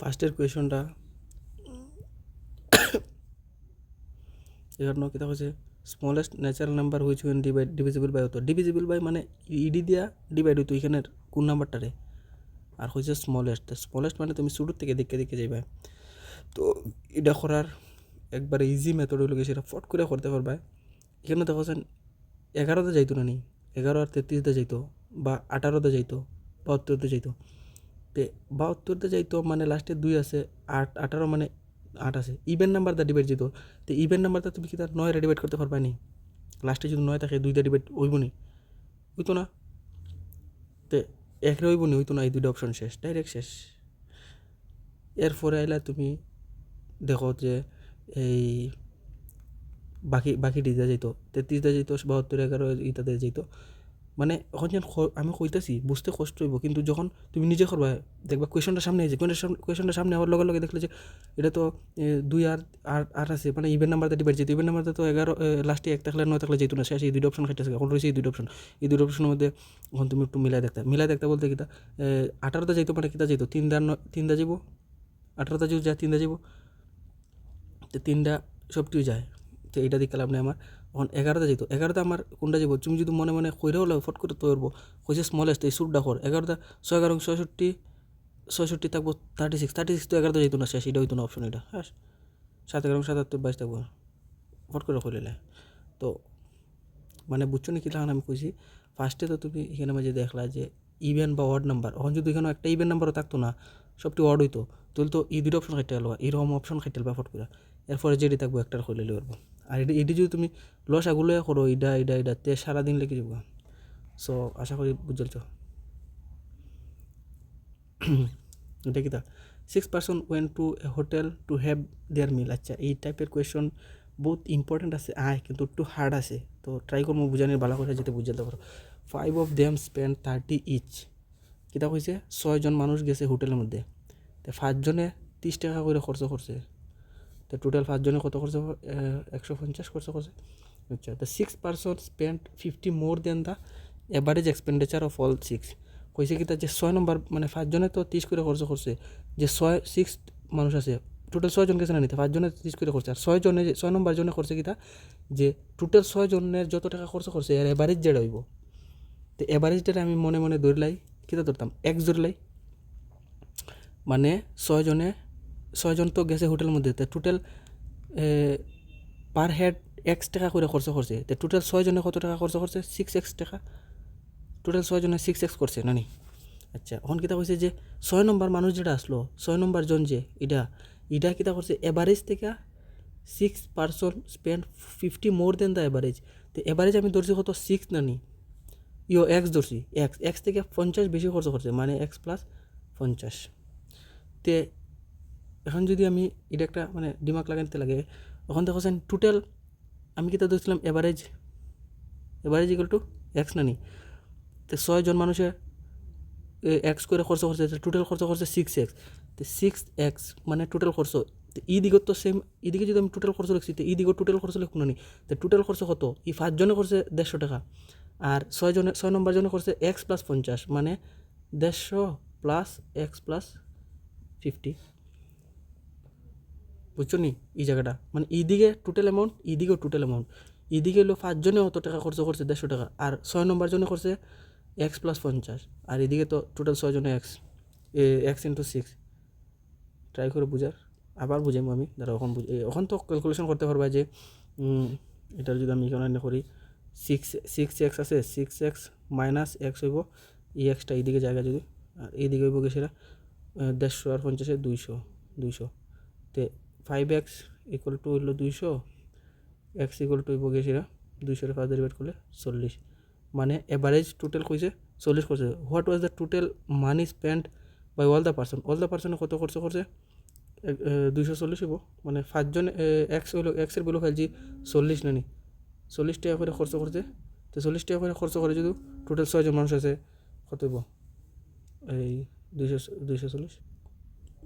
ফার্স্টের কোয়েশনটা এখানে কিতা হচ্ছে smallest natural number which when divisible by হতো ডিভিজিবল বাই মানে ইডি দিয়া ডিভাইড হইতো এখানের কোন নাম্বারটারে আর হচ্ছে স্মলেস্ট মানে তুমি শুরুর থেকে দেখে দেখে যাইবা। তো এটা করার একবারে ইজি মেথড হইল সেটা ফট করে করতে পারবা। এখানে দেখছেন 11তে যাইতো না নি 11 আর 33তে যাইতো বা 18তে যাইতো 72তে যাইতো। তে 72তে যাইতো মানে লাস্টে 2 আছে 18 মানে 8 আছে ইভেন নাম্বার দা ডিভাইড যেত। তো ইভেন নাম্বারটা তুমি কি তার 9 ডিভাইড করতে পারবা নি? লাস্টে যদি 9 থাকে 2 ডিভাইড হইব নি? হইতো না। তে 1 হইব নি? হইতো না। এই দুইটা অপশন শেষ, ডাইরেক্ট শেষ। এরপরে আইলা তুমি দেখো যে এই বাকি ডিজা যাইতো 33টা যাইতো 72 11 ইটাতে যাইতো। মানে এখন যেন আমি কইতাছি বুঝতে কষ্ট হইব, কিন্তু যখন তুমি নিজে করবা দেখবা কোয়েশনটা সামনে আছে, কোয়েশনটা সামনে হওয়ার লগে লগে দেখলে যে এটা তো 2 আর 8 আছে মানে ইভেন নাম্বারটা ডিভাইড যেত। ইভেন নাম্বারটা তো 11 লাস্টে 1 থাকলে 9 থাকলে যেত না, শেষ এই দুইটা অপশন খাইতেছে। এখন রয়েছে এই দুইটা অপশন। এই দুইটা অপশনের মধ্যে এখন তুমি একটু মিলাই দেখতে বলতে কিতা 18টা যাইতো মানে কিতা যাইতো 3 দা যাব 18টা যদি যায় 3 দা যাব, তো 3টা সবটিও যায়। তো এইটা দিকে লাভ নেই আমার। এখন 11টা যেত 11টা আমার কোনটা যাব তুমি যদি মনে মনে কইরাও লাগে ফট করে তো পারবো কইছে স্মলেস্ট এই সুরটা কর 11টা 6 11 66 থাকবো 36 তো 11টা যেত না, শেষ এটা হইতো না অপশন এটা। হ্যাঁ 7 11 77 22 থাকবো ফট করে কইলে। তো মানে বুঝছো না কি লাগান আমি কইছি ফার্স্টে তো তুমি এখানে মাঝে দেখলা যে ইভেন বা অড নাম্বার। এখন যদি এখানে একটা ইভেন নাম্বারও থাকতো না, সবটি অড হইতো, তাহলে তো এই দুটো অপশন খাইতে গেল, এরকম অপশন খাইতে গেল ফট করে। এরপরে যেটি থাকবো একটার হইলে পারবো। আর এটি যদি তুমি লস আগুলো করো এটা সারাদিন লেগে যাবো। সো আশা করি বুঝছো। এটা কি তা 6 person went to a hotel to have their meal. আচ্ছা এই টাইপের কোয়েশন বহুত ইম্পর্টেন্ট আছে কিন্তু একটু হার্ড আছে। তো ট্রাই করবো বুঝানোর ভালো করে যেতে বুঝাতে পারো। 5 অফ দেম স্পেন্ড 30 ইচ। কিতা কইছে 6 জন মানুষ গেছে হোটেলের মধ্যে, তো 5 জনে 30 টাকা করে খরচ করছে। তো টোটাল 5 জনে কত খরচ 150 খরচ করছে। আচ্ছা তো 6 person spend 50 more than the average expenditure of all 6। কইছে কি তার যে 6 নম্বর মানে 5 জনে তো 30 করে খরচ করছে, যে 6 মানুষ আছে টোটাল 6 জন গেছে না নিতে 5 জনে 30 করে করছে। আর 6 জনে 6 নম্বর জনে করছে কি তা যে টোটাল 6 জনের যত টাকা খরচ করছে এর অ্যাভারেজ যেটা হইব। তো অ্যাভারেজটা আমি মনে মনে ধরলাই কিতা ধরতাম এক্স ধরলাই। মানে 6 জন তো গেছে হোটেলের মধ্যে, তো টোটাল পার হেড এক্স টাকা করে খরচ করছে। তো টোটাল 6 জনে কত টাকা খরচ করছে 6x টাকা। টোটাল 6 জনে 6x করছে নানি। আচ্ছা এখন কিতা কইছে যে 6 নম্বর মানুষ যেটা আসলো 6 নম্বর জন যে এটা কিতা করছে অ্যাভারেজ থেকে 6 person spend 50 more than the average. তো অ্যাভারেজ আমি ধরছি কত 6 নানি এক্স ধরছি এক্স থেকে 50 বেশি খরচ করছে মানে এক্স প্লাস 50। তে এখন যদি আমি এটা একটা মানে দিমাগ লাগাইতে লাগে এখন দেখছেন টোটাল আমি কিতা ধরছিলাম অ্যাভারেজ ইকুয়াল টু এক্স নানি। তো 6 জন মানুষের এক্স করে খরচ করছে, টোটাল খরচ করছে 6x। তো 6x মানে টোটাল খরচ। তো ই দিকে তো সেম, এদিকে যদি আমি টোটাল খরচ লিখছি তো এই দিকে টোটাল খরচ লিখুন না। তো টোটাল খরচ কত 5 জনে করছে 150 টাকা, আর 6 নম্বর জনে করছে এক্স প্লাস 50 মানে 150 প্লাস এক্স প্লাস 50। বুঝছো নি এই জায়গাটা মানে এইদিকে টোটাল অ্যামাউন্ট এইদিকেও টোটাল অ্যামাউন্ট। এইদিকে হলো 5 জনে অত টাকা খরচ করছে 150 টাকা, আর 6 নম্বর জনে করছে এক্স প্লাস 50, আর এদিকে তো টোটাল 6 জনে এক্স ইন্টু 6। ট্রাই করে বুঝার আবার বুঝাইমো আমি ধরো এখন তো ক্যালকুলেশন করতে পারবা যে এটার যদি আমি এখানে করি 6x আছে 6x মাইনাস এক্স হইব এই এক্সটা এইদিকে জায়গা যদি, আর এইদিকে হইব কি সেটা 150 আর 50 200 তে 5x ইকুয়াল টু হইল 200, এক্স ইকুয়াল টু হইব কি সেটা 200 5 ডিভাইড করলে 40। মানে এভারেজ টোটাল কইছে 40 করছে। What was the total money spend by all the পার্সনে কত খরচ করছে 240 হইব। মানে 5 জন এক্স হইল এক্সের বেলু ফেলছি 40 নানি 40 টাকা করে খরচ করছে। তো 40 টাকা করে খরচ করে যদি টোটাল 6 জন মানুষ আছে কত হইব এই 240।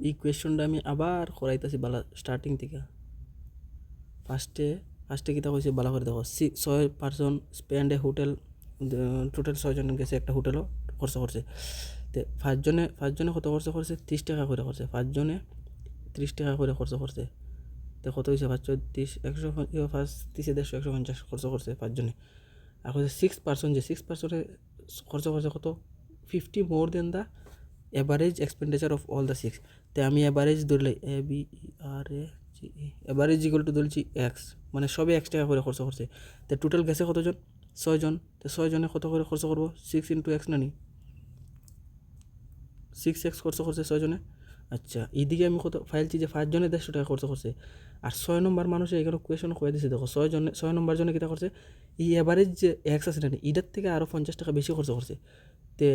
এই কোয়েশনটা আমি আবার করাইতেছি বালা স্টার্টিং থেকে। ফার্স্টে কিতা কইছে ভালো করে দেখো 6 person spend a hotel, total 6 জন গেছে একটা হোটেলও খরচ করছে। তে পাঁচজনে কত খরচ করছে 30 টাকা করে করছে, 5 জনে 30 টাকা করে খরচ করছে। তো কত হয়েছে 5 30 100 ফার্স্ট 30 150 150 খরচ করছে 5 জনে। আর হচ্ছে 6 পার্সন, যে 6 পার্সনে খরচ করছে কত 50 more than the average expenditure of all the 6। তো আমি অ্যাভারেজ ধরলে ABRAGE অ্যাভারেজ ইকুয়াল টু ধরছি এক্স, মানে সবে 1 টাকা করে খরচ করছে। তো টোটাল গেছে কতজন 6 জন। তো 6 জনে কত করে খরচ করবো 6 × X না নি 6x খরচ করছে 6 জনে। আচ্ছা এইদিকে আমি কত ফাইলছি যে 5 জনে 150 টাকা খরচ করছে। আর 6 নম্বর মানুষে এখানে কোয়েশন কয়ে দিছে, দেখো 6 নম্বর জনে কীটা করছে এই অ্যাভারেজ যে এক্স আছে না এটার থেকে আরও 50 টাকা বেশি খরচ করছে। তে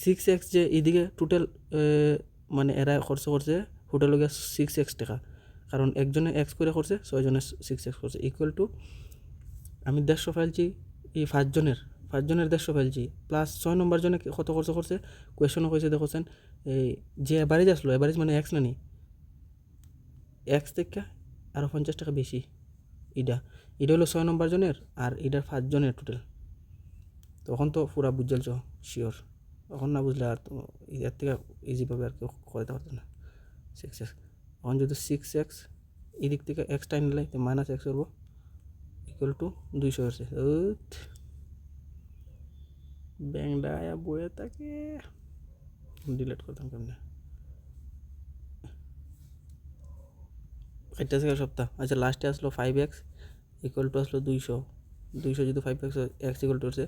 6x যে এইদিকে টোটাল মানে এরা খরচ করছে টোটাল গিয়ে 6x টাকা, কারণ একজনে এক্স করে করছে 6 জনে 6x করছে ইকুয়াল টু আমি 150 ফাইলছি এই 5 জনের 150 ফাইলছি প্লাস 6 নম্বর জনে কত খরচ করছে কোয়েশনও কইছে দেখছেন এই যে অ্যাভারেজ আসলো, অ্যাভারেজ মানে এক্স না নি এক্স থেকে আরও 50 টাকা বেশি। এটা হলো 6 নম্বর জনের আর এটার 5 জনের টোটাল। তখন তো পুরা বুঝলছ শিওর, তখন না বুঝলে আর তো এর থেকে ইজিভাবে আর কেউ করতে পারতো না। 6x এখন যদি 6x এদিক থেকে এক্স টাইম নিলে তো -x করবো ইকুয়াল টু 200 হচ্ছে। ব্যাংকটা আয়া বয়ে থাকে ডিলেট করতাম কেমনে এটা থেকে সপ্তাহ। আচ্ছা লাস্টে আসলো 5x ইকুয়াল টু আসলো 200 যদি 5x ইকুয়াল টু হচ্ছে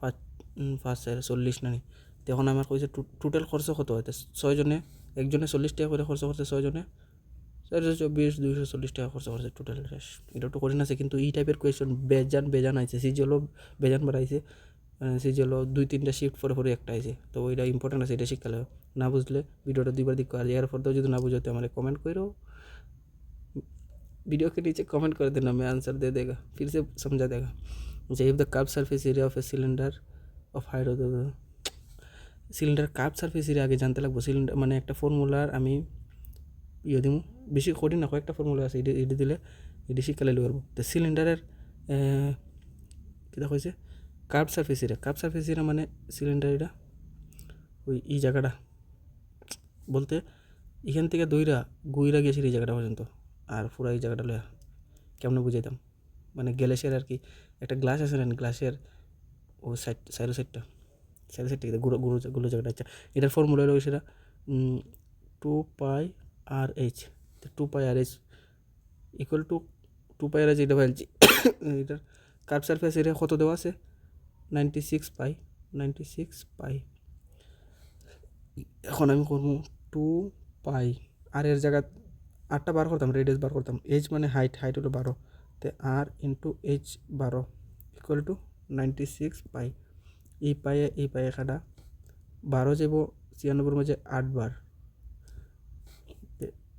5 40 না নি। তখন আমার কইছে টোটাল খরচ কত হয় 6 জনে একজনে 40 টাকা করে খরচ করছে 6 জনে 424 240 টাকা খরচ করছে টোটাল শেষ। এটা একটু কঠিন আছে কিন্তু এই টাইপের কোয়েশন বেজান আইছে, সিজিএলও বেজান বাড়াইছে, সিজিএলও 2-3টা শিফট পরে একটা আইছে। তো ওইটা ইম্পর্টেন্ট আছে, এটা শিখতে হবে। না বুঝলে ভিডিওটা 2বার দিক আর এর পর যদি না বুঝতে আমার कमेंट करो, वीडियो के नीचे कमेंट कर देना, मैं आंसर दे देगा, फिर से समझा देगा। If the curve surface area of a cylinder of height cylinder curve surface area আগে জানতে লাগবো। সিলিন্ডার মানে একটা ফর্মুলার আমি দিমু, বেশি কঠিন না, কয়েকটা ফর্মুলা আছে, এটি দিলে এটি শিক্ষালে লিখতে পারবো। তো সিলিন্ডারের কীটা হয়েছে কার্ভ সারফেস এরিয়া মানে সিলিন্ডার এটা ওই এই জায়গাটা বলতে এখান থেকে গুইরা গেছে এই জায়গাটা পর্যন্ত, আর পুরো এই জায়গাটা লয়া কেমনে বুঝাইতাম মানে গ্লাসের আর কি একটা গ্লাস আছে না গ্লাসের ও সাইডটা গুলো জায়গাটা। আচ্ছা এটার ফর্মুলা হলো সেটা 2πRh। তো 2πRh ইকুয়াল টু 2πRh এটা ফেলছি এটার কার্ভ সারফেস এরিয়া কত দেওয়া আছে 96π। এখন আমি করবো 2π আর এর জায়গা 8টা বার করতাম, রেডিয়াস বার করতাম, এইচ মানে হাইট হলো 12, তো আর ইন্টু এইচ 12 ইকুয়াল টু 96π। এই পায়ে কাটা 12 যাব 96 মাঝে 8 বার,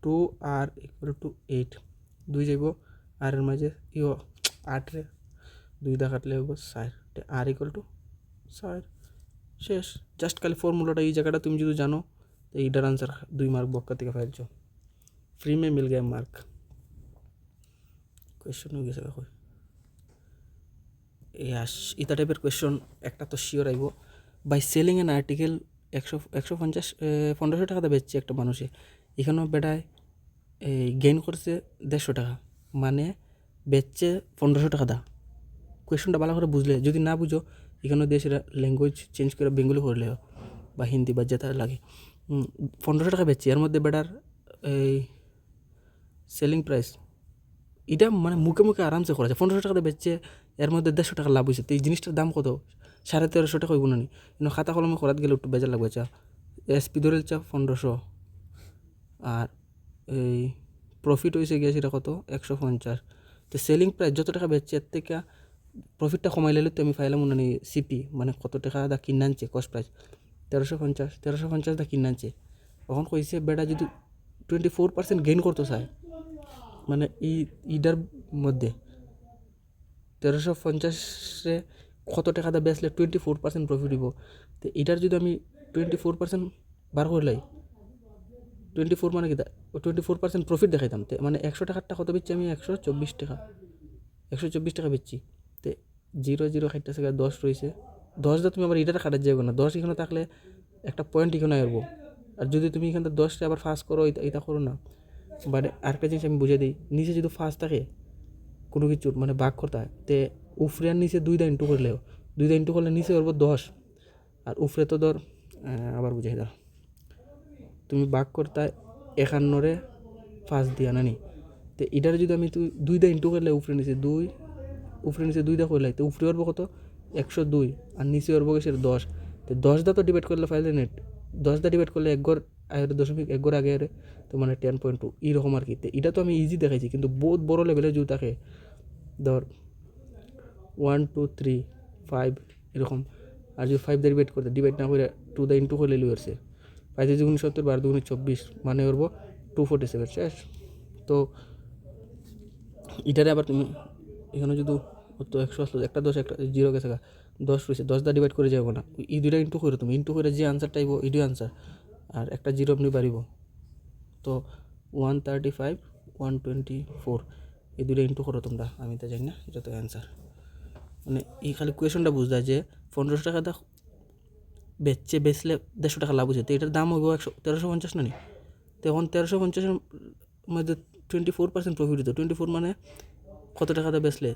2r ইকুয়াল টু 8, 2 যাব আর এর মাঝে 8 রে 2 দা কাটলে হবো 4, আর ইকুয়াল টু 4 শেষ। জাস্ট খালি ফর্মুলাটা এই জায়গাটা তুমি যদি জানো তো এইটার আনসার 2 মার্ক বক্কা থেকে ফাইলছো, फ्री में मिल गया मार्क। क्वेश्चन हो गया দেখো ইটা টাইপের কোয়েশ্চন একটা তো শিওর আইব। বাই সেলিং অ্যান আর্টিকেল 150 টাকাতে বেচছে একটা মানুষে, এখানেও বেটায় গেইন করছে 150 টাকা, মানে বেচছে 1500 টাকা দা। কোয়েশ্চনটা ভালো করে বুঝলে, যদি না বুঝো এখানেও দিয়ে সেটা ল্যাঙ্গুয়েজ চেঞ্জ করে বেঙ্গলি করলে বা হিন্দি বা যেটা লাগে। 1500 টাকা বেচছে, এর মধ্যে বেটার এই সেলিং প্রাইস এটা মানে মুখে আরামসে করা যায়। 1500 টাকাতে বেচছে, এর মধ্যে 150 টাকা লাভ হয়েছে। তো এই জিনিসটার দাম কত 1350 টাকা হইব না নি? কিন্তু খাতা কলমে করাতে গেলে একটু বেজার লাগবে। এসপি ধরে 1500 আর এই প্রফিট হয়েছে গিয়ে সেটা কত 150। তো সেলিং প্রাইস যত টাকা বেচছে এর থেকে প্রফিটটা কমাই লাইলে তো আমি ফাইলাম না নি সিপি মানে কত টাকা দা কিনে আনছে কস্ট প্রাইস 1350 দা কিনে আনছে। তখন কইছে বেটা যদি 24% গেইন করতে চায় মানে ইটার মধ্যে 1350-এ কত টাকা দা বেচলে 24% প্রফিট হইব। তো এটার যদি আমি 24% বার করলাই 24 মানে কি 24% প্রফিট দেখাইতাম, তো মানে 100 টাকারটা কত বেচছি আমি 124 টাকা বেচছি। তো 0 0 60 টাকা 10 রয়েছে 10 দা তুমি আবার এটার কাটার যাবে না, 10 এখানে থাকলে একটা পয়েন্ট এখানে আসবো। আর যদি তুমি এখানে 10টা আবার ফার্স্ট করো, এটা করো না। বাট আরেকটা জিনিস আমি বুঝে দিই, নিচে যদি ফার্স্ট থাকে কোনো কিছুর মানে ভাগ করতে হয়, তে উফরে আর নিচে 2 দা ইন্টু করলেও, 2 দা ইন্টু করলে নিচে করবো 10, আর উফরে তো ধর আবার বুঝাই দাও, তুমি ভাগ করতে 51 ফার্স্ট দিয়া নানি, তো এটার যদি আমি 2 দা ইন্টু করলে উফরে নিচে 2, উপরে নিচে 2 দা করলে, তো উপরে পারবো কত 102, আর নিচে পারবো গেছে 10। তো 10 দা তো ডিভাইড করলে ফাইলে নেট, 10 দা ডিভাইড করলে 1.0.1 আগে আরে, তো মানে 10.2 এইরকম আর কি। তো এটা তো আমি ইজি দেখাইছি, কিন্তু বহুত বড় লেভেলে যদি থাকে ধর 1 2 3 5 এরকম, আর যদি 5 দা ডিভাইড না করে 2 দা ইন্টু করলে লিয়ে আসছে 5 2 70, 12 2 24, মানে করবো 247 শেষ। তো এটারে আবার তুমি এখানে যদি তো 100 আসলো, একটা 10 একটা 0 গেছে, 10 রয়েছে, 10 দা ডিভাইড করে যাবো না, এই দুইটা ইন্টু করে তুমি ইন্টু করে যে আনসারটা আইব এটাই আনসার, আর একটা 0 আপনি বাড়িব। তো 135 124 এই দুইটা ইন্টু করো তোমরা, আমি তো জানি না, এটা তো অ্যান্সার। মানে এই খালি কোয়েশনটা বুঝতে যে 1500 টাকা দা বেচলে 150 টাকা লাভ হয়েছে, তো এটার দাম হইব 1350 না নি, তো এখন 1350-এর মধ্যে 24% প্রফিট হতো। 24 মানে কত টাকাতে বেচলে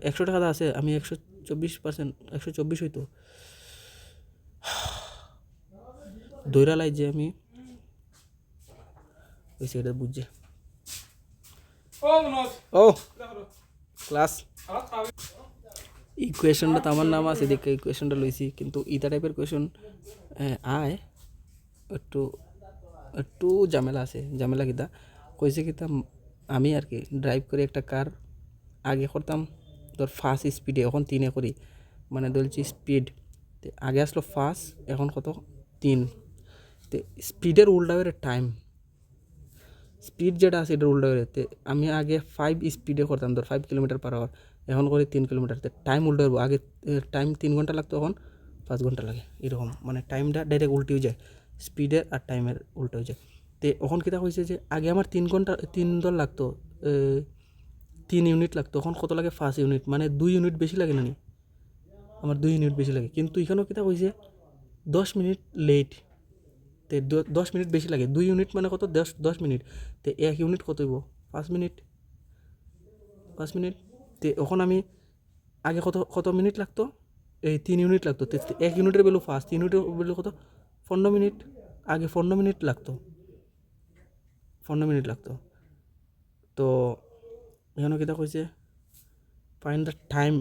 100 টাকাতে আছে, আমি 124%, 124 হইতো দৈরা লাই যে আমি হয়েছে, এটা বুঝছে। ও ক্লাস এই কোয়েশনটা তো আমার নাম আছে দেখে এই কোয়েশনটা লইছি, কিন্তু ইটা টাইপের কোয়েশন আয় একটু একটু ঝামেলা আছে। ঝামেলা কিতা কইছে কিতা, আমি আর কি ড্রাইভ করে একটা কার আগে করতাম ধর ফার্স্ট স্পিডে, এখন 3-এ করি, মানে ধরছি স্পিড আগে আসলো ফার্স্ট, এখন কত 3, তো স্পিডের উল্টা করে টাইম, স্পিড যেটা আছে এটার উল্টা করে, আমি আগে 5 স্পিডে করতাম ধর 5 কিলোমিটার/আওয়ার, এখন করি 3 কিলোমিটার, টাইম উল্টা করবো, আগে টাইম 3 ঘন্টা লাগতো, এখন 5 ঘন্টা লাগে, এরকম মানে টাইমটা ডাইরেক্ট উল্টে হয়ে যায়, স্পিডের আর টাইমের উল্টো হয়ে যায়। তো এখন কিতা হয়েছে যে আগে আমার 3 ঘন্টা 3 দল লাগতো, 3 ইউনিট লাগতো, এখন কত লাগে 5 ইউনিট, মানে 2 ইউনিট বেশি লাগে না নি, আমার 2 ইউনিট বেশি লাগে, কিন্তু এখানেও কিতা হয়েছে 10 মিনিট লেট, তে 10 মিনিট বেশি লাগে, 2 ইউনিট মানে কত 10 মিনিট, তো 1 ইউনিট কত হইব 5 মিনিট, 5 মিনিট। তো এখন আমি আগে কত কত মিনিট লাগতো, এই 3 ইউনিট লাগতো, তো 1 ইউনিটের ভ্যালু ফার্স্ট, 3 ইউনিটের ভ্যালু কত 15 মিনিট, আগে 15 মিনিট লাগতো, 15 মিনিট লাগতো। তো এখানে কিতা কইছে find the time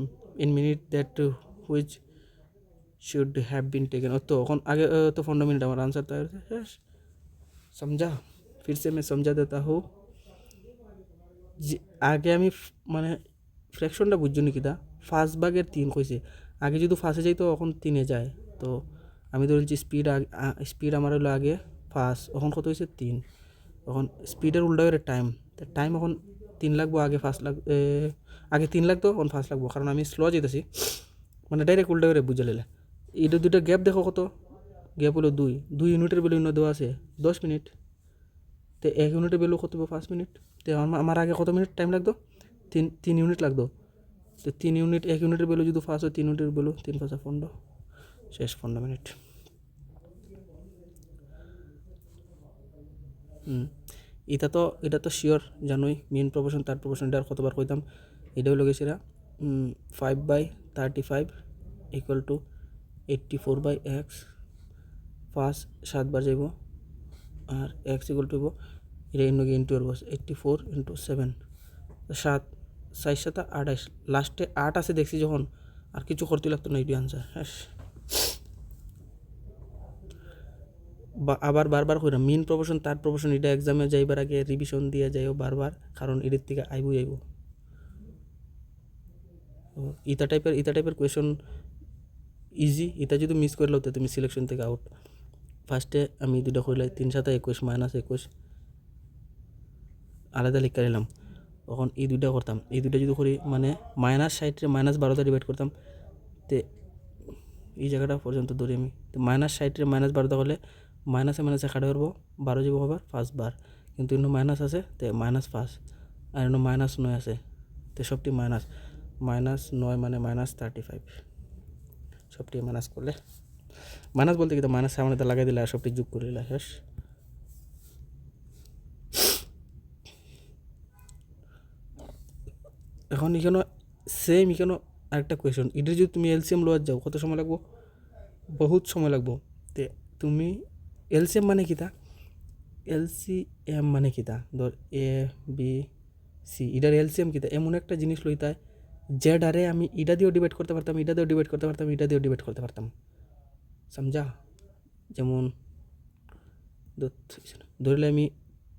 in minute that which should have been taken, তো এখন আগে তো 15 মিনিট, আমার आंसर तो শেষ। समझा, फिर से मैं समझा देता हूँ যে আগে আমি মানে ফ্র্যাকশনটা বুঝছো নি কিতা, 5/3 কইছে, আগে যদি ফার্স্টে যাইতো এখন 3-এ যায়, তো আমি ধরেছি স্পিড আমার হলো আগে ফার্স্ট, এখন কত হয়েছে 3, এখন স্পিডের উল্টা করে টাইম, তো টাইম এখন 3 লাগবো, আগে আগে 3 লাগতো, এখন ফার্স্ট লাগবো, কারণ আমি স্লো যেতেছি, মানে ডাইরেক্ট উল্টা করে বুঝে নিলে। এটা দুটো গ্যাপ দেখো কত, গ্যাপ হলো 2 ইউনিটের ভ্যালু ইন্য দেওয়া আছে 10 মিনিট, তো 1 ইউনিটের ভ্যালু কত হবে 5 মিনিট, তো আমার আগে কত মিনিট টাইম লাগতো 3 ইউনিট লাগতো, তো 3 ইউনিট 1 ইউনিটের ভ্যালু যদি ফার্স্ট হয় 3 ইউনিটের ভ্যালু 3×5 = 15, শেষ 15 মিনিট। এটা তো শিওর জানোই, মেন প্রপোর্শন থার্ড প্রপোর্শন, এটা আর কতবার কইতাম, এটা হলো গেছিরা 5/35 = 84/x, ফার্স্ট 7 বার যাইব, আর x = হইব এটা ইন্টু 84 × 7, 7 4 7 28, লাস্টে 8 আছে দেখছি যখন, আর কিছু করতে লাগতো না, এটি আনসার হ্যাঁ। আবার বারবার কইরা মেন প্রপোর্শন থার্ড প্রপোর্শন, এটা এক্সামে যাইবার আগে রিভিশন দিয়ে যাইও বারবার, কারণ এর থেকে আইব। ইতা টাইপের কোয়েশন ইজি, এটা যদি মিস করলেও তো তুমি সিলেকশন থেকে আউট। ফার্স্টে আমি দুটো কইলাই 3 7 21 -21 আলাদা লিখে নিলাম, তখন এই দুইটা করতাম, এই দুইটা যদি করি মানে -60 -12 ডিভাইড করতাম, তে এই জায়গাটা পর্যন্ত ধরি আমি, তো -60 -12 করলে মাইনাসে মাইনাসে কাটা করবো, 12 যাব হবার 5 বার, কিন্তু ইন্য মাইনাস আছে, তো -5, আর ইন্য -9 আছে, তো সবটি -9 মানে -35, সবটি মাইনাস করলে, মাইনাস বলতে কি তো মাইনাস সামনে তো লাগাই দিলে আর সবটি যোগ করে দিলে শেষ। এখন এখানে সেম এখানে আরেকটা কোয়েশন, এটার যদি তুমি এলসিএম লোয়ার যাও কত সময় লাগবো? বহুত সময় লাগবো। তে তুমি এলসিএম মানে কিতা, এলসিএম মানে কিতা, ধর এ বি সি, এটার এলসিএম কিতা, এমন একটা জিনিস লইতায় জেড আরে আমি এটা দিয়েও ডিভাইড করতে পারতাম, এটা দিয়েও ডিভাইড করতে পারতাম, এটা দিয়েও ডিভাইড করতে পারতাম, সমঝা? যেমন ধরলে আমি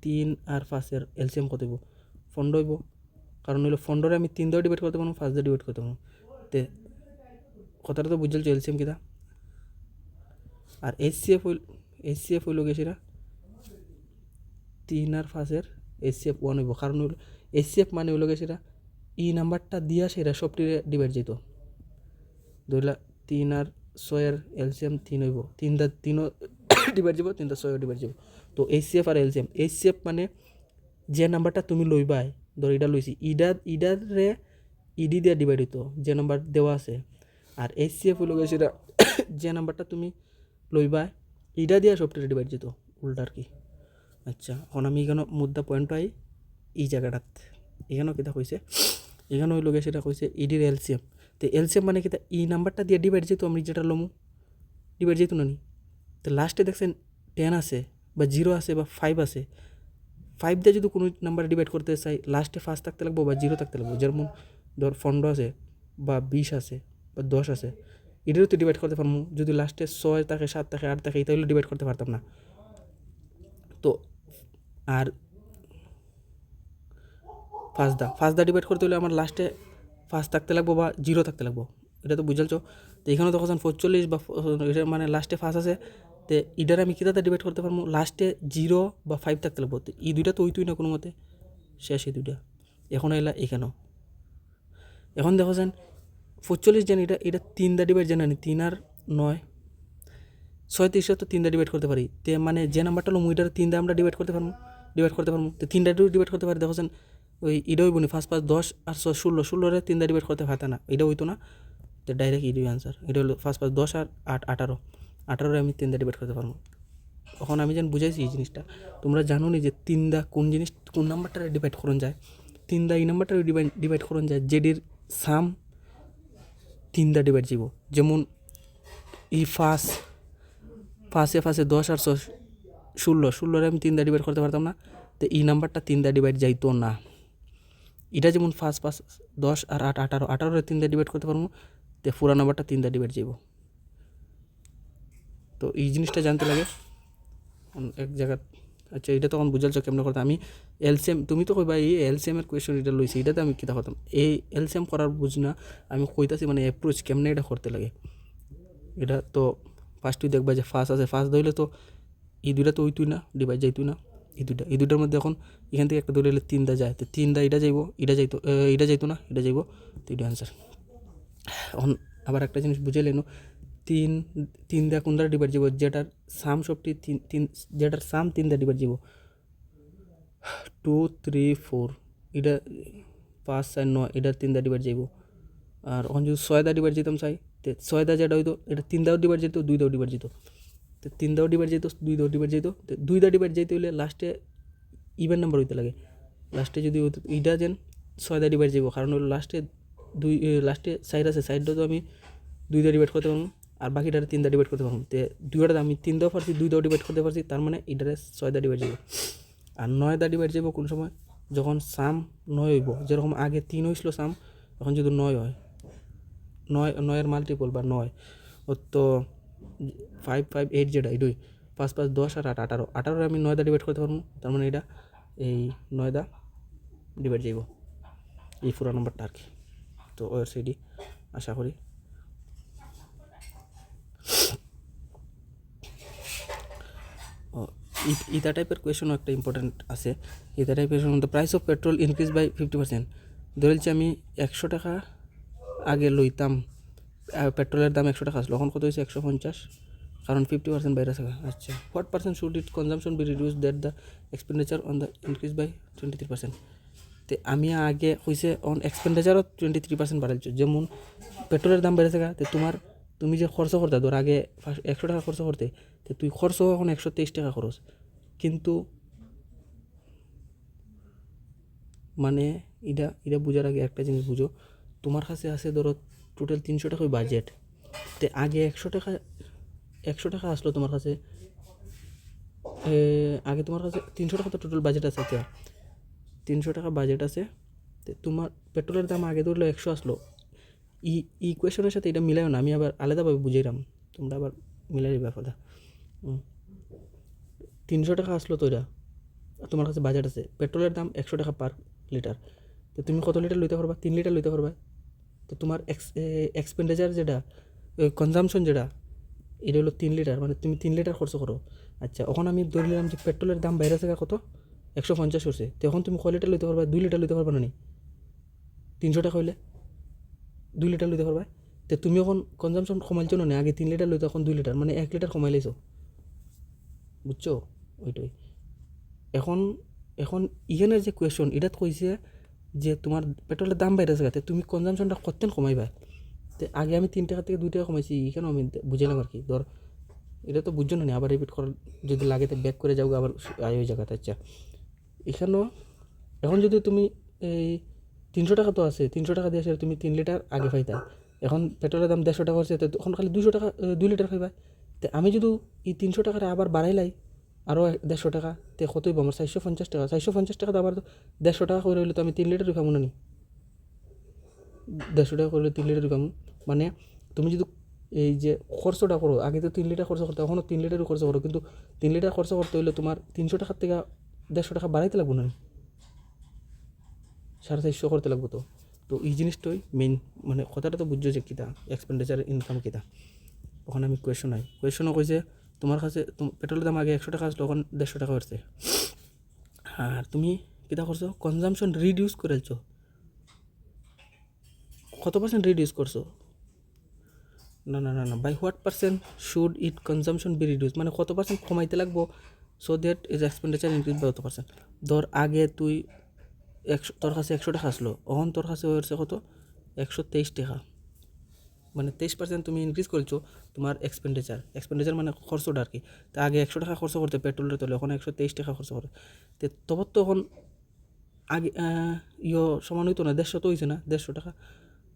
3 আর 5-এর এলসিএম কত হইব? 15 হইব, কারণ হইলো 15 আমি 3 দিয়েও ডিভাইড করতে পারবো, 5 দিয়ে ডিভাইড করতে পারবো। তে কথাটা তো বুঝলছো এলসিএম কিতা। আর এইচসিএফ হইল গেছিরা 3 আর 5-এর এইচসিএফ 1 হইব, কারণ হইল এইচসিএফ মানে হইল গেছিরা ই নাম্বারটা দিয়া সেরা সবটি ডিভাইড যেত। ধরলা 3 আর 6-এর এলসিএম 3 হইব, 3 ডিভাইড যাব, 3 6 ডিভাইড যাব। তো এইচসিএফ আর এলসিএম, এইচসিএফ মানে যে নাম্বারটা তুমি লইবাই, ধর এটা লইছি, ইডারে ইডি দিয়ে ডিভাইড হইতো যে নাম্বার দেওয়া আছে। আর এইচসিএফ হইল গেছিরা যে নাম্বারটা তুমি লইবাই ইডা দিয়া সবটি ডিভাইড যেত, উল্টা আর কি। আচ্ছা, এখন আমি এখানে মুদ্রা পয়েন্ট পাই এই জায়গাটাত, এখানেও কিতা কইছে, এখানে হইল গিয়ে সেটা কইছে ইডির এলসিএম। তো এলসিএম মানে কিতা, ই নাম্বারটা দিয়ে ডিভাইড যেত, আমি যেটা লমু ডিভাইড যেত না নি। তো লাস্টে দেখছেন 10 আছে বা 0 আছে বা 5 আছে, 5 দিয়ে যদি কোনো নাম্বার ডিভাইড করতে চাই লাস্টে 5 থাকতে লাগবো বা 0 থাকতে লাগবো। যেমন ধর 15 আছে বা 20 আছে বা 10 আছে, এটারও তো ডিভাইড করতে পারবো। যদি লাস্টে 6 থাকে, 7 থাকে, 8 থাকে, এটা হলে ডিভাইড করতে পারতাম না। তো আর 5 দা ডিভাইড করতে হলে আমার লাস্টে 5 থাকতে লাগবো বা 0 থাকতে লাগবো, এটা তো বুঝালছো। তো এখানে তখন 45 বা এটা মানে লাস্টে 5 আছে, তো ইডার আমি কিতাতে ডিভাইড করতে পারবো, লাস্টে 0 বা 5 থাকতে লাগবো। তো এই দুইটা তো ওইতুই না কোনো মতে, শেষ এই দুইটা। এখন এলা এখানেও, এখন দেখো যান 45 জানি, এটা 3 দা ডিভাইড জানি, 3 আর 9 37 তো 3 দা ডিভাইড করতে পারি। তে মানে যে নাম্বারটা হলো মুইটার 3 দা আমরা ডিভাইড করতে পারবো। তো 3টা ডিভাইড করতে পারি, দেখো ওই এটা হইব নি 5 5 10 আর 6 16, 16-রে 3 দা ডিভাইড করতে পারত না, এটা হইতো না। তো ডাইরেক্ট ইডি আনসার, এটা হলো 5 5 10 আর 8 18, 18-রে আমি 3 দা ডিভাইড করতে পারবো। তখন আমি যেন বুঝাইছি এই জিনিসটা, তোমরা জানো নি যে 3 দা কোন জিনিস কোন নাম্বারটা ডিভাইড করন যায়, 3 দা এই নাম্বারটা ডিভাইড করন যায় যেটির সাম 3 দা ডিভাইড যাব। যেমন ই ফাঁসে 10 আর 6 16, 16-রে আমি 3 দা ডিভাইড করতে পারতাম না, তো এই নাম্বারটা 3 দা ডিভাইড যাইতো না। এটা যেমন 5 5 10 আর 8 18, 18-রে 3 দা ডিভাইড করতে পারবো, তো পুরা নাম্বারটা 3 দা ডিভাইড যাব। তো এই জিনিসটা জানতে লাগে এক জায়গা। আচ্ছা, এটা তখন বুঝালছো কেমন করতাম আমি এলসিএম, তুমি তো কইবা এই এলসিএমের কোয়েশন এটা লইছি, এটাতে আমি কিতা করতাম, এই এলসিএম করার বুঝ না, আমি কইতাছি মানে অ্যাপ্রোচ কেমনে এটা করতে লাগে। এটা তো ফার্স্টই দেখবা যে ফার্স্ট আছে, ফার্স্ট ধরলে তো এই দুইটা তো ওইতুই না, ডিভাইড যাইতুই না, এই দুইটার মধ্যে এখন এখান থেকে একটা ধরে 3 দা যায়, তো 3 দা এটা যাইব, এটা যাইতো, এটা যাইতো না, এটা যাইব, তো এটা আনসার। এখন আবার একটা জিনিস বুঝাইলেন, 3 দা কোন দ্বারা ডিভাইড যাব, যেটার সাম সবটি 3, যেটার সাম 3 দা ডিভাইড যাব, 2 3 4, এটা 5 4 9, এটা 3 দা ডিভাইড যাব। আর এখন যদি 6 দা ডিভাইড যেতাম চাই, তো 6 দা যেটা হইতো এটা 3 দাও ডিভাইড যেত, 2 দাও ডিভাইড যেত, তো 3 দাও ডিভাইড যেত, 2 দাও ডিভাইড যেত, তো 2 দা ডিভাইড যেতে হইলে লাস্টে ইভেন নাম্বার হইতে লাগে। লাস্টে যদি হইতো এইটা যেন 6 দা ডিভাইড যাব, কারণ হলো লাস্টে লাস্টে সাইড আছে, সাইডটা তো আমি 2 দা ডিভাইড করতে পারবো, আর বাকিটারে 3 দা ডিভাইড করতে পারবো। তো দুইটা আমি 3 দাও পারছি, 2 দাও ডিভাইড করতে পারছি, তার মানে এটারে 6 দা ডিভাইড যাব। আর 9 দা ডিভাইড যাব কোন সময়, যখন সাম 9 হইব, যেরকম আগে 3 হয়েছিল সাম, এখন যদি 9 হয়, 9 এর মাল্টিপল বা 9, ও তো 5 5 8 যেটা এটাই 5 5 10 আর 8 18, 18-রে আমি 9 দা ডিভাইড করতে পারবো, তার মানে এটা এই 9 দা ডিভাইড যাইব এই পুরো নাম্বারটা আর কি। তো ওর সিডি আশা করি। ইতা টাইপের কোয়েশনও একটা ইম্পর্টেন্ট আছে। ইতা টাইপের মধ্যে price of petrol increase by 50%, ধরেছি আমি 100 টাকা আগে লইতাম, পেট্রোলের দাম 100 টাকা আসলো, এখন কত হয়েছে 150, কারণ 50% বাইরে আছে। আচ্ছা, what percent should it consumption be reduce that the expenditure on the increase by 23%। তো আমি আগে হয়েছে অন এক্সপেন্ডিচারও 23% বাড়াইছো, যেমন পেট্রোলের দাম বেড়েছে, তো তোমার তুমি যে খরচ করতে ধর আগে 100 টাকা খরচ করতে, তো তুই খরচ এখন 123 টাকা খরচ, কিন্তু মানে এটা বুঝার আগে একটা জিনিস বুঝো, তোমার কাছে আছে ধরো টোটাল 300 টাকা বাজেট, তো আগে 100 টাকা আসলো তোমার কাছে, আগে তোমার কাছে 300 টাকা তো টোটাল বাজেট আছে, আচ্ছা 300 টাকা বাজেট আছে, তো তোমার পেট্রোলের দাম আগে ধরলো 100 আসলো, ইকুয়েশনের সাথে এটা মিলাইও না, আমি আবার আলাদাভাবে বুঝাইলাম, তোমরা আবার মিলাই দিবা কথা। 300 টাকা আসলো তো এটা তোমার কাছে বাজেট আছে, পেট্রোলের দাম 100 টাকা পার লিটার, তো তুমি কত লিটার লইতে পারবা? 3 লিটার লইতে পারবা, তো তোমার এক্সপেন্ডিচার যেটা কনজামশন যেটা এটা হলো 3 লিটার, মানে তুমি 3 লিটার খরচ করো। আচ্ছা এখন আমি ধরে নিলাম যে পেট্রোলের দাম বাইরে থেকে কত 150 করছে, তো এখন তুমি কয় লিটার লইতে পারবা? 2 লিটার লইতে পারবা না নি? 300 টাকা হইলে 2 লিটার লইতে পারবা, তো তুমি এখন কনজামশন কমাইছো না, আগে 3 লিটার লইতো এখন 2 লিটার, মানে 1 লিটার কমাই লাইছো, বুঝছো? ওইটাই এখন এখন ইখানের যে কোয়েশন এটাত কইছে যে তোমার পেট্রোলের দাম বাইরে আছে, তুমি কনজামশনটা কতদিন কমাইবা, তো আগে আমি 3 টাকা থেকে 2 টাকা কমাইছি, এখানে আমি বুঝাইলাম আর কি, ধর এটা তো বুঝছো না, আবার রিপিট করার যদি লাগে তো ব্যাক করে যাও আবার ওই জায়গাতে। আচ্ছা এখানেও এখন যদি তুমি এই 300 টাকা তো আছে, 300 টাকা দিয়ে তুমি 3 লিটার আগে পাইতা, এখন পেট্রোলের দাম 150 টাকা হচ্ছে, তো তখন খালি 200 টাকা 2 লিটার খাইবা, তো আমি যদি এই 300 টাকার আবার বাড়াইলাই আরও 150 টাকা, তো কতই আমার 450 টাকা, 450 টাকা তো আবার 150 টাকা করে হইলে তো আমি 3 লিটারই পাবো না নি, 150 টাকা করলে 3 লিটারই পাবো, মানে তুমি যদি এই যে খরচটা করো, আগে তো 3 লিটার খরচ করতে, এখনও 3 লিটারই খরচ করো, কিন্তু 3 লিটার খরচ করতে হইলে তোমার 300 টাকার থেকে 150 টাকা বাড়াইতে লাগবো না, 450 করতে লাগবো, তো তো এই জিনিসটাই মেইন, মানে কথাটা তো বুঝছো যে কীটা এক্সপেন্ডিচার ইনকাম কীটা। ওখানে আমি কোয়েশনও কইছে তোমার কাছে পেট্রোলের দাম আগে 100 টাকা আসলো, এখন 150 টাকা হচ্ছে, আর তুমি কীটা করছো? কনজামশন রিডিউস করেছো, কত পার্সেন্ট রিডিউস করছো? না না না না by what percent should it consumption be reduce, মানে কত পার্সেন্ট কমাইতে লাগবো so that is expenditure increase by কত পার্সেন্ট। ধর আগে তুই 100, তোর কাছে 100 টাকা আসলো, এখন তোর কাছে হয়েছে কত 123 টাকা, মানে 23% তুমি ইনক্রিজ করেছো তোমার এক্সপেন্ডিচার মানে খরচটা আর কি। তা আগে 100 টাকা খরচ করতে পেট্রোলের তলে, এখন 123 টাকা খরচ করে, তো তবর তো এখন আগে সমান হইতো না, 150 তো হয়েছে না, 150 টাকা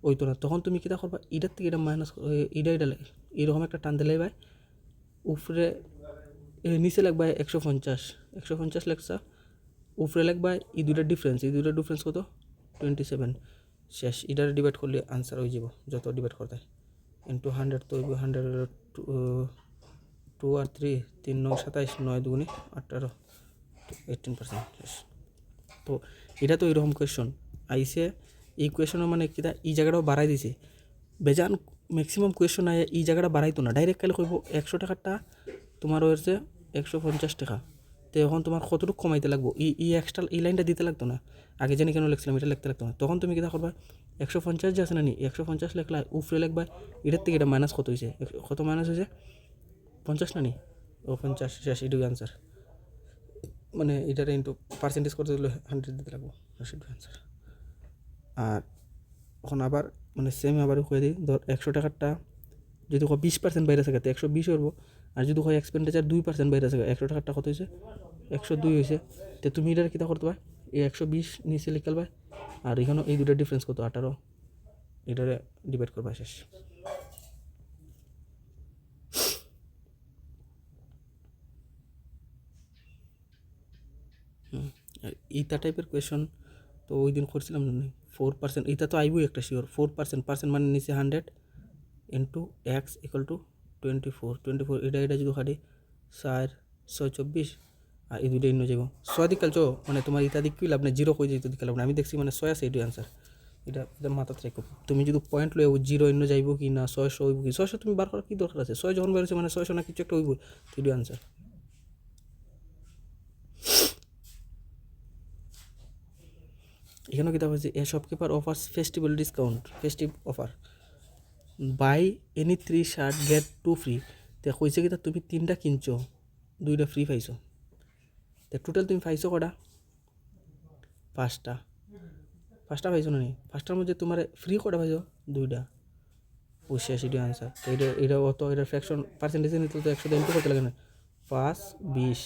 হইতো না, তখন তুমি কীটা করবা? এটার থেকে এটা মাইনাস, এটা এরকম একটা টান দিলে ভাই উপরে নিচে লাগবা 150 লাগছা, উপরে লাগবা এই দুইটার ডিফারেন্স কত 27, শেষ এটার ডিভাইড করলে আনসার হয়ে যাব, যত ডিভাইড করতে ইন্টু 100 তো 100 2 আর 3 3 9 27 9 দুগুণে 18 18%, শেষ। তো এটা তো এরকম কোয়েশন আইসে, এই কোয়েশনের মানে কিটা এই জায়গাটাও বাড়াই দিছে, বেজান ম্যাক্সিমাম কোয়েশন আয় এই জায়গাটা বাড়াইতো না, ডাইরেক্ট কালে কইব 100 টাকারটা তোমার হয়েছে 150 টাকা, তো এখন তোমার কতটুকু কমাইতে লাগবো, এই এক্সট্রা এই লাইনটা দিতে লাগতো না, আগে জানি কেন লিখছিলাম এটা লিখতে লাগতো না, তখন তুমি কীটা করবা? 150 যে আছে না নি 150 লেখলা, উপরে লিখবা এটার থেকে এটা মাইনাস কত হয়েছে, কত মাইনাস হয়েছে 50 না নি, ও 50, শেষ এটুকু আনসার, মানে এটার ইন্টু পার্সেন্টেজ করতে দিলে 100 দিতে লাগবো, সেটুকু আনসার। আর এখন আবার মানে সেম আবার কয়ে দিই, ধর 100 টাকারটা যদি 20% বাইরে থাকে তো 120 করবো, আর যদি হয় এক্সপেন্ডিচার 2% বাইরে থাকে 100 টাকারটা কত হয়েছে 102 হয়েছে, তো তুমি এটার কীটা করতে পার? এই 120 নিচে লিখলবা, আর এখানেও এই দুটার ডিফারেন্স কত 18, এটারে ডিভাইড করবা, শেষ। এইটা টাইপের কোয়েশন তো ওই দিন করছিলাম না 4%, এটা তো আইবই একটা শিওর 4%, মানে নিচে 100 ইন্টু এক্স ইকুয়াল টু 24 এটা যদি খাটি 4 6 24, আর এই দুইটা ইন্ন যাব 6 দিক কালছো, মানে তোমার ইটা দিক কি লাভ না, 0 কই যেত দিক লাভ না, আমি দেখছি মানে 6 আছে এটাই আনসার, এটা মাথাত রাখো, তুমি যদি পয়েন্ট লই 0 ইন্ন যাইব কি না 600 হইব কি, 600 তুমি বার করার কি দরকার আছে, 6 যখন বেরোছে মানে 600 না কিছু একটা হইব, এটাই আনসার। এখানেও কিতাব হয়েছে a shopkeeper offers festive offer buy any 3 shirt get 2 free, তো কইছে কিতা তুমি 3টা কিনছো 2টা ফ্রি পাইছো, তো টোটাল তুমি পাইছো কটা 5টা পাইছো না নি, 5টার মধ্যে তোমার ফ্রি কটা পাইছো 2টা, ৮৮ আনসার। তো এটা অত এটা ফ্র্যাকশন পার্সেন্টেজে নিতে তো ১০০ ইন্টু করতে লাগে না। ৫ ২০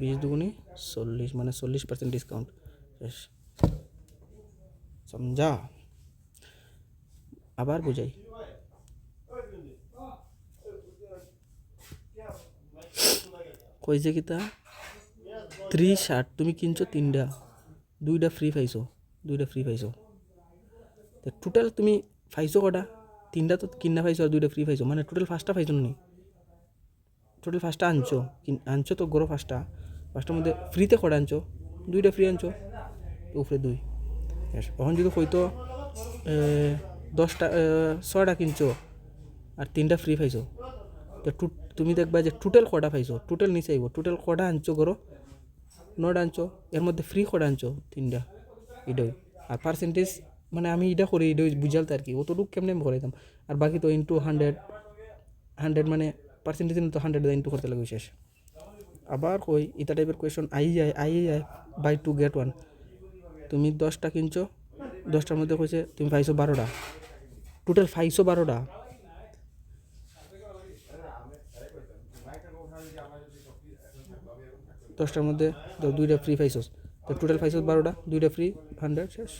২০ দুগুণে ৪০ মানে ৪০% ডিসকাউন্ট। শেষ। সমঝা? আবার বুঝাই। কইছে কিতা ৩০ তুমি কিনছো ৩টা, 2টা ফ্রি পাইছো, 2টা ফ্রি পাইছো। তো টোটাল তুমি পাইছো কটা? 3টা তো কিনা পাইছো আর 2টা ফ্রি পাইছো, মানে টোটাল 5টা পাইছো নি? টোটাল 5টা আনছো, আনছো তো গড়ো 5টার মধ্যে ফ্রিতে কটা আনছো? 2টা ফ্রি আনছো, উপরে 2। এখন যদি কইতো 10টা 6টা কিনছো আর 3টা ফ্রি পাইছো, তো তুমি দেখবা যে টোটাল কটা পাইছো, টোটাল নিচে আইব, টোটাল কটা আনছো গড়ো? 9টা আনছো, এর মধ্যে ফ্রি কটা আনছো? 3টা। এটাই আর পার্সেন্টেজ, মানে আমি এটা করি এটা বুঝালতে আর কি, অতটুকু কেমনে আমি করাইতাম। আর বাকি তো ইন্টু 100 মানে পার্সেন্টেজ তো 100 ইন্টু করতে লাগবে শেষ। আবার কই এটা টাইপের কোয়েশন আই যায় বাই 2 get 1। তুমি 10টা কিনছো, 10টার মধ্যে কইছে তুমি পাইছো 12টা, টোটাল পাইছো 12টা। 10টার মধ্যে 2টা ফ্রি পাইছোস, তো টোটাল পাইছোস 12টা, 2টা ফ্রি 100 শেষ।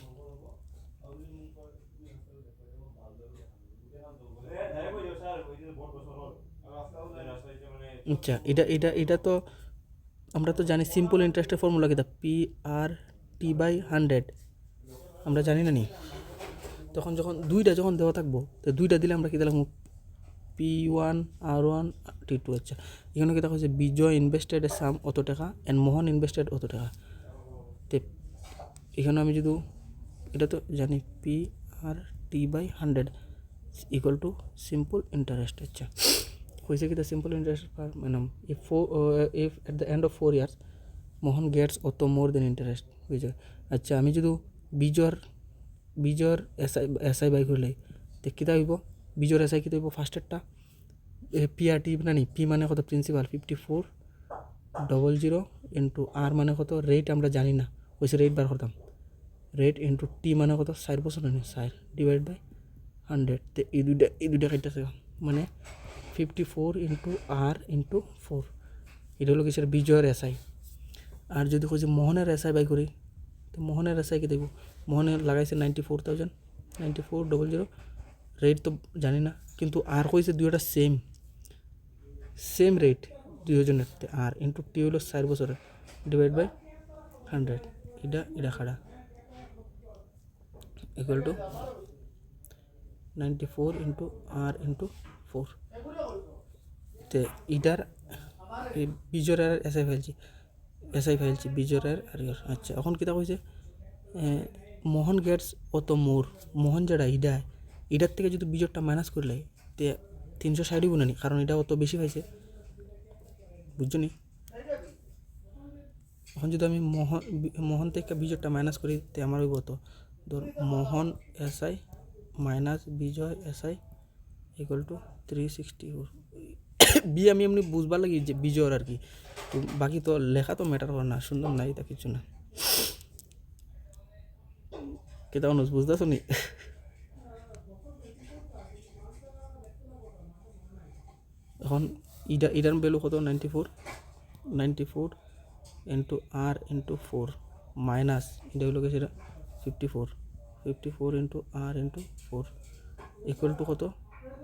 আচ্ছা এটা তো আমরা তো জানি সিম্পল ইন্টারেস্টের ফর্মুলা কিতা, PR/T/100 আমরা জানি না নি। তখন যখন 2টা যখন দেওয়া থাকবো, তো 2টা দিলে আমরা কী দিলাম? P1/R1/T2। আচ্ছা, এখানে কিতা হচ্ছে বিজয় ইনভেস্টেড সাম অত টাকা অ্যান্ড মোহন ইনভেস্টেড অত টাকা। তো এখানে আমি যদি এটা তো জানি PR/T/100 equal to simple interest. আচ্ছা, হয়েছে কি simple interest per annum if at the end of 4 years Mohan gets অত মোর দেন ইন্টারেস্ট বুঝছে। আচ্ছা, আমি যদি বিজয়র এসআই বাই করলে তো কীটা হইব? বিজয়র এসআই কীটা হইব? ফার্স্টেরটা PRT না নি, পি মানে কত? প্রিন্সিপাল 5400 ইন্টু আর মানে কত? রেট আমরা জানি না, হয়েছে রেট বার করতাম। রেট ইন্টু টি মানে কত? 4 বছর না 4 ডিভাইড বাই 100। তো এই দুইটা কাটতেছে, মানে 54 ইন্টু আর ইন্টু 4। এটা হলো কিসের? বিজয়ের এসআই। আর যদি কইছে মোহনের এসআই বাই করি, তো মোহনের এসআই কি দেখব? মোহনের লাগাইছে 94,000, 94,000। রেট তো জানি না, কিন্তু আর কইছে দুইটা সেম রেট দুইজনের। আর ইন্টু টি হলো 4 বছরের ডিভাইড বাই 100। এটা খাড়া ইকুয়াল টু 94 ইন্টু আর ইন্টু 4। তো ইটার বিজয়ের এসআই ফেলছি বিজয়ের আর। আচ্ছা, এখন কিতা কইছে মোহন গেটস অত মোর, মোহন যেটা ইটার থেকে যদি বিজয়টা মাইনাস করলে তে 360 গুণ নি, কারণ এটা অত বেশি পাইছে, বুঝছো নি? এখন যদি আমি মোহন থেকে বিজয়টা মাইনাস করি তে আমার হইব তো ধর Mohan SI minus Bijoy SI equal to 364। বি আমি এমনি বুঝবার লাগি যে বিজয়ের আর কি, তো বাকি তো লেখা তো ম্যাটার করে না, সুন্দর নাই তা কিছু না। কেতা অনুষ বুঝতেছো নি? এখন ইটার ভ্যালু কত? 94 ইন্টু আর ইন্টু 4 মাইনাস এটা হলো সেটা 54 ইন্টু আর ইন্টু 4 ইকুয়াল টু কত?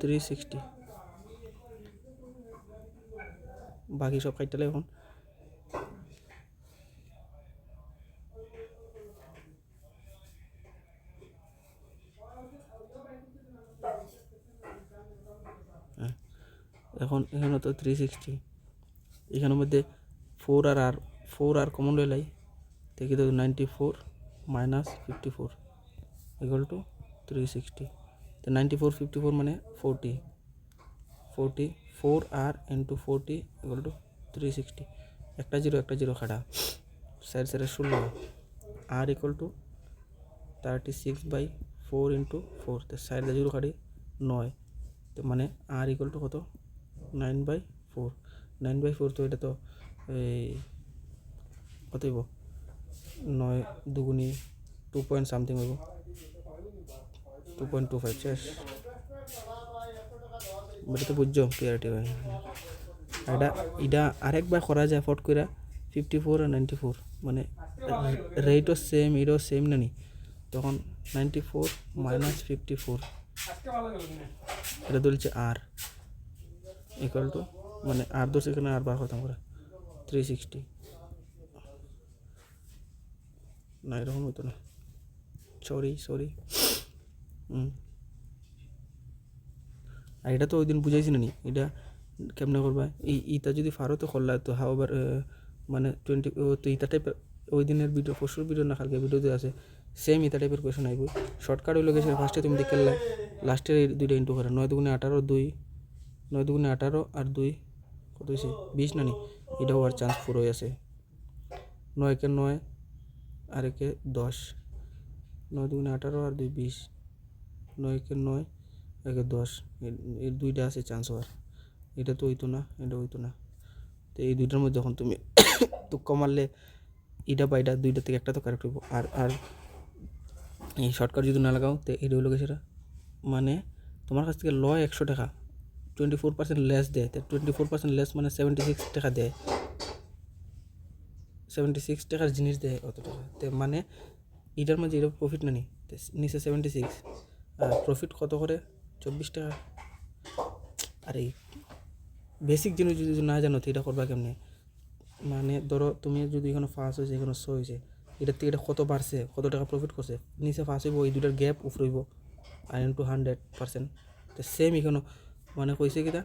360। বাকি সব কাটলে এখন এখানে তো 360, এখানের মধ্যে 4 আর কমন লইলাই দেখি তো 94 মাইনাস 54 ইকুয়াল টু 360। তো 94 54 মানে 40 4 আর ইন্টু 40 ইকুয়াল টু 360। একটা জিরো খাড়া, 4 আর ইকুয়াল টু 36/4 ইন্টু 4। তো 4 খাড়ি 9, তো মানে আর ইকুয়াল টু কত? 9/4। 9/4 তো এটা তো এই কত হইব? 9 দুগুণি 2 পয়েন্ট সামথিং হইব, 2.25 শেষ। এটা তো বুঝছো পিআরটি ভাই। এটা এটা আরেকবার করা যায় ফট করে 54 আর 94 মানে রেটও সেম এটাও সেম না নি, তখন 94 মাইনাস 54 এটা ধরছে আর ইকুয়াল টু মানে আর ধরছে এখানে আর বার করতাম করে 360 না এরকম হতো না, সরি আর এটা তো ওই দিন বুঝাইছি না নি, এটা কেমনে করবা ইটা যদি ফারো তো করলা তো হাও আবার মানে 20 তো ইটা টাইপের ওই দিনের ভিডিও পরশুর ভিডিও না কালকে ভিডিওতে আছে সেম ইটা টাইপের কোয়েশন আইব। শর্টকাট হইলে গেছে ফার্স্টে তুমি দেখে লাস্টের এই দুইটা ইন্টু করে 9 দুগুণে 18 2 9 দুগুণে 18 আর 2 কত হয়েছে 20 না নি, এটা হওয়ার চান্স পুরোই আছে। 9 কে 9 আর একে 10, 9 দুগুণে 18 আর 2 20, 9 কে 9 একে 10, এর দুইটা আছে চান্স হওয়ার। এটা তো হইতো না, এটা হইতো না, তো এই দুইটার মধ্যে যখন তুমি তুক্কা মারলে এটা বা এটা দুইটা থেকে একটা তো কারেক্ট হইব। আর এই শর্টকাট যদি না লাগাও তো এটা হইলো সেটা মানে তোমার কাছ থেকে লয় 100 টাকা 24% লেস দেয়, তো 24% লেস মানে 76 টাকা দেয়, 76 টাকার জিনিস দেয় অত টাকা, তো মানে এটার মধ্যে এটা প্রফিট না নি, নিচে 76 আর প্রফিট কত করে 24 টাকা। আর এই বেসিক জিনিস যদি না জানো তো এটা করবা কেমনে, মানে ধরো তুমি যদি এখানে ফার্স্ট হয়েছে এখানে 100 হয়েছে, এটার থেকে এটা কত বাড়ছে কত টাকা প্রফিট করছে, নিচে ফার্স্ট হইব এই দুটার গ্যাপ উপরে হইব আর ইন্টু 100%, তো সেম এখানে মানে কইছে কিনা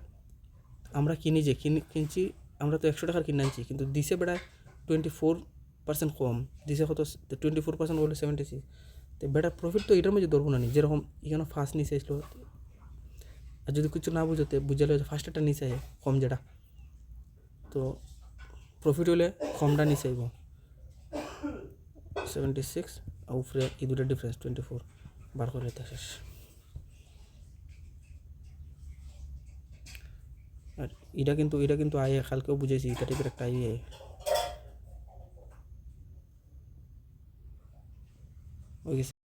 আমরা কিনি যে কিনছি আমরা তো 100 টাকার কিনে আনছি কিন্তু দিছে বেড়ায় 24% কম দিছে, কত 24% বলে 76, তো বেটার প্রফিট তো এটার মধ্যে ধরবো না নি, যেরকম এখানে ফার্স্ট নিচে আসলো। আর যদি কিছু না বুঝতে বুঝালে ফার্স্ট একটা নিচে আয় কম যেটা, তো প্রফিট হলে কমটা নিচে আইব 76 আর উপরে এই দুটো ডিফারেন্স 24 বার করে লেতে শেষ। আর এটা কিন্তু আয়ে কালকেও বুঝেছি এটা টাইপের একটা আয়ে ওই গেছে।